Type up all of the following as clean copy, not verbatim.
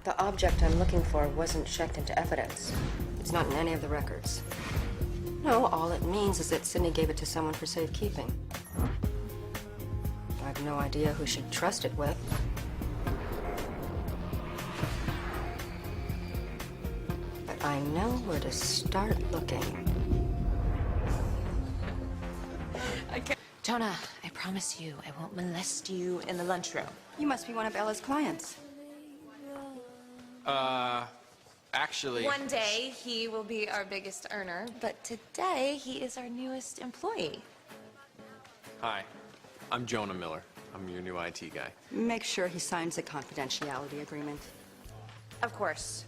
The object I'm looking for wasn't checked into evidence. It's not in any of the records. No, all it means is that Sydney gave it to someone for safekeeping. I have no idea who she'd trust it with. But I know where to start looking. Jonah, I promise you, I won't molest you in the lunchroom. You must be one of Ella's clients. Actually... One day, he will be our biggest earner, but today, he is our newest employee. Hi, I'm Jonah Miller. I'm your new IT guy. Make sure he signs a confidentiality agreement. Of course.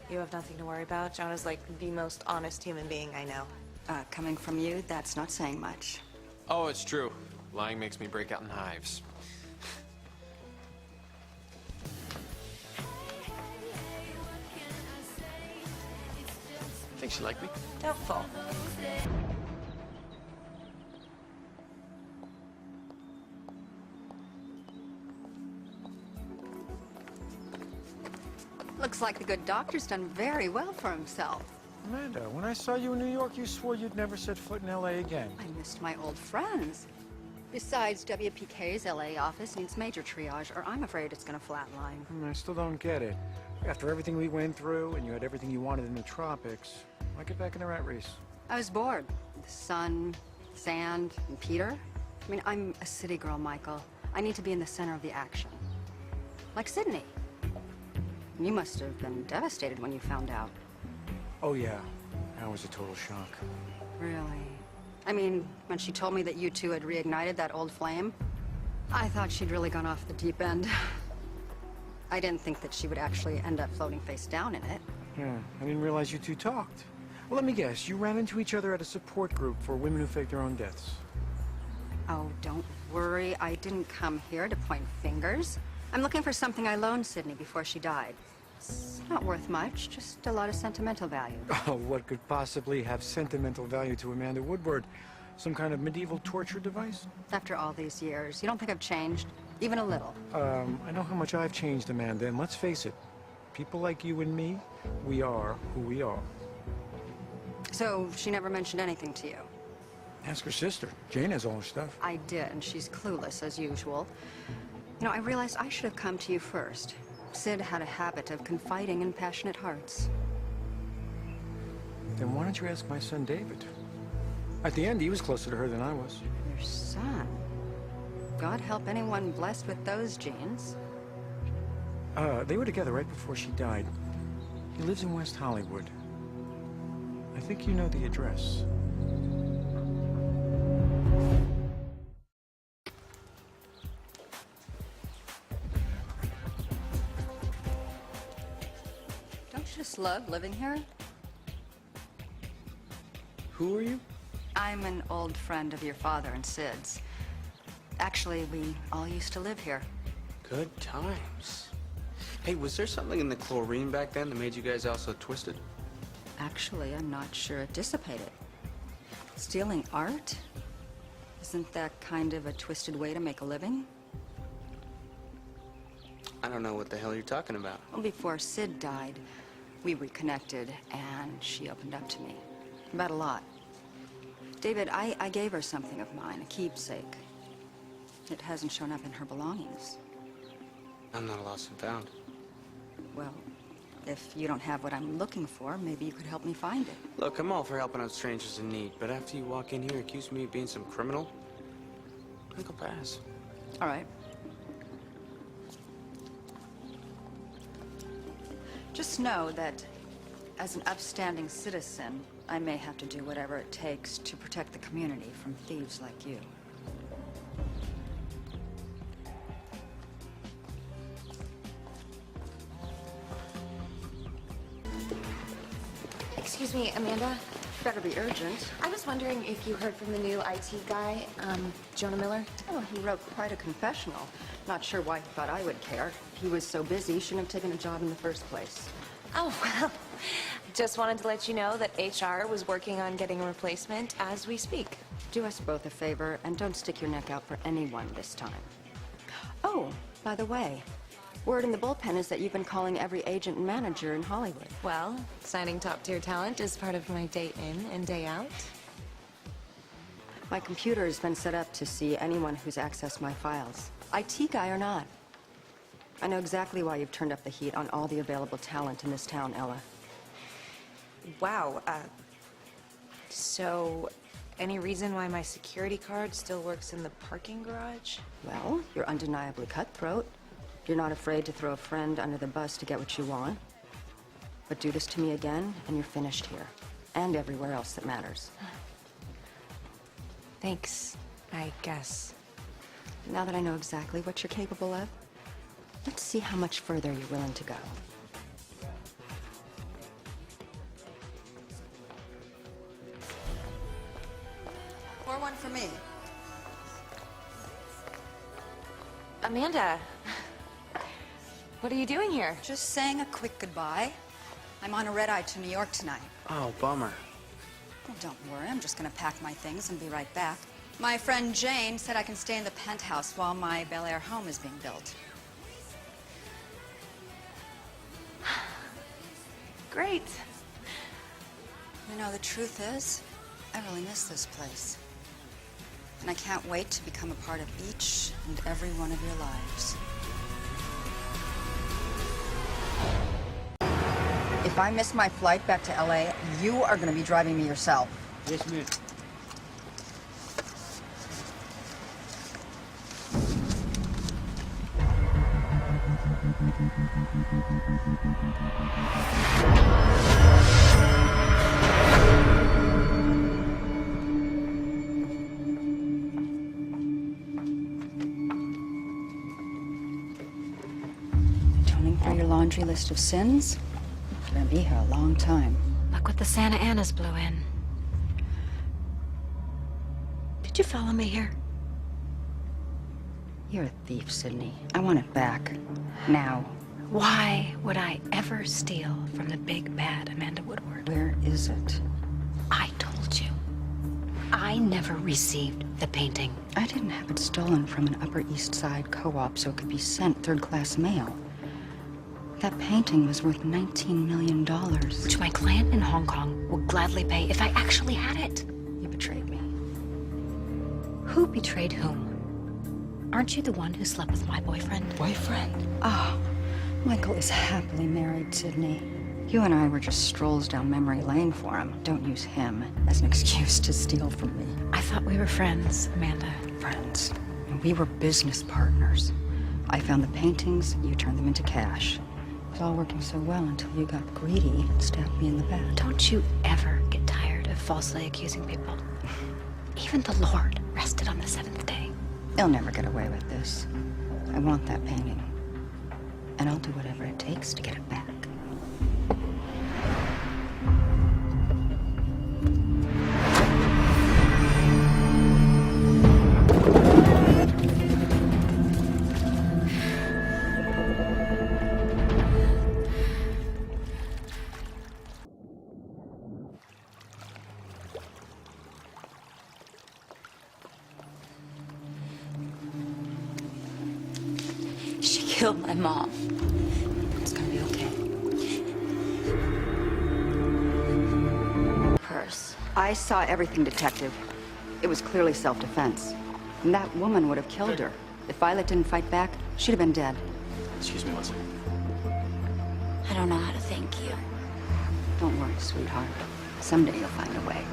You have nothing to worry about. Jonah's like the most honest human being I know. Coming from you, that's not saying much. Oh, it's true. Lying makes me break out in hives. Think she liked me? Doubtful. Looks like the good doctor's done very well for himself. Amanda, when I saw you in New York, you swore you'd never set foot in L.A. again. I missed my old friends. Besides, WPK's LA office needs major triage, or I'm afraid it's gonna flatline. I still don't get it. After everything we went through, and you had everything you wanted in the tropics, why get back in the rat race? I was bored. The sun, sand, and Peter. I mean, I'm a city girl, Michael. I need to be in the center of the action. Like Sydney. You must have been devastated when you found out. Oh, yeah. That was a total shock. Really? I mean, when she told me that you two had reignited that old flame, I thought she'd really gone off the deep end. I didn't think that she would actually end up floating face down in it. Yeah, I didn't realize you two talked. Well, let me guess. You ran into each other at a support group for women who fake their own deaths. Oh, don't worry. I didn't come here to point fingers. I'm looking for something I loaned Sydney before she died. It's not worth much, just a lot of sentimental value. Oh, what could possibly have sentimental value to Amanda Woodward? Some kind of medieval torture device? After all these years, you don't think I've changed? Even a little? I know how much I've changed, Amanda, and let's face it, people like you and me, we are who we are. So, she never mentioned anything to you? Ask her sister. Jane has all her stuff. I did, and she's clueless, as usual. You know, I realized I should have come to you first. Sid had a habit of confiding in passionate hearts. Then why don't you ask my son, David? At the end, he was closer to her than I was. Your son? God help anyone blessed with those genes. They were together right before she died. He lives in West Hollywood. I think you know the address. Don't you just love living here? Who are you? I'm an old friend of your father and Sid's. Actually, we all used to live here. Good times. Hey, was there something in the chlorine back then that made you guys all so twisted? Actually, I'm not sure it dissipated. Stealing art? Isn't that kind of a twisted way to make a living? I don't know what the hell you're talking about. Well, before Sid died, we reconnected, and she opened up to me. About a lot. David, I gave her something of mine, a keepsake. It hasn't shown up in her belongings. I'm not a lost and found. Well, if you don't have what I'm looking for, maybe you could help me find it. Look, I'm all for helping out strangers in need, but after you walk in here and accuse me of being some criminal, I think I'll pass. All right. Just know that as an upstanding citizen, I may have to do whatever it takes to protect the community from thieves like you. Excuse me, Amanda. Better be urgent. I was wondering if you heard from the new IT guy, Jonah Miller. Oh, he wrote quite a confessional. Not sure why he thought I would care. If he was so busy, he shouldn't have taken a job in the first place. Oh, well, just wanted to let you know that HR was working on getting a replacement as we speak. Do us both a favor and don't stick your neck out for anyone this time. Oh, by the way, Word in the bullpen is that you've been calling every agent and manager in Hollywood. Well, signing top-tier talent is part of my day in and day out. My computer has been set up to see anyone who's accessed my files, IT guy or not. I know exactly why you've turned up the heat on all the available talent in this town, Ella. Wow, so any reason why my security card still works in the parking garage? Well, you're undeniably cutthroat. You're not afraid to throw a friend under the bus to get what you want. But do this to me again, and you're finished here. And everywhere else that matters. Thanks, I guess. Now that I know exactly what you're capable of, let's see how much further you're willing to go. Pour one for me. Amanda, what are you doing here? Just saying a quick goodbye. I'm on a red-eye to New York tonight. Oh, bummer. Well, don't worry, I'm just gonna pack my things and be right back. My friend Jane said I can stay in the penthouse while my Bel Air home is being built. Great. You know, the truth is, I really miss this place. And I can't wait to become a part of each and every one of your lives. If I miss my flight back to LA, you are gonna be driving me yourself. Yes, ma'am. Toning for your laundry list of sins? You're gonna be here a long time. Look what the Santa Anas blew in. Did you follow me here? You're a thief, Sydney. I want it back. Now. Why would I ever steal from the big bad Amanda Woodward? Where is it? I told you. I never received the painting. I didn't have it stolen from an Upper East Side co-op so it could be sent third-class mail. That painting was worth $19 million. Which my client in Hong Kong would gladly pay if I actually had it. You betrayed me. Who betrayed whom? Aren't you the one who slept with my boyfriend? Boyfriend? Oh, Michael is happily married, Sydney. You and I were just strolls down memory lane for him. Don't use him as an excuse to steal from me. I thought we were friends, Amanda. Friends. And we were business partners. I found the paintings, you turned them into cash. It was all working so well until you got greedy and stabbed me in the back. Don't you ever get tired of falsely accusing people? Even the Lord rested on the seventh day. They'll never get away with this. I want that painting. And I'll do whatever it takes to get it back. She killed my mom. It's gonna be okay. Purse. I saw everything, Detective. It was clearly self-defense. And that woman would have killed her. If Violet didn't fight back, she'd have been dead. Excuse me one second. I don't know how to thank you. Don't worry, sweetheart. Someday you'll find a way.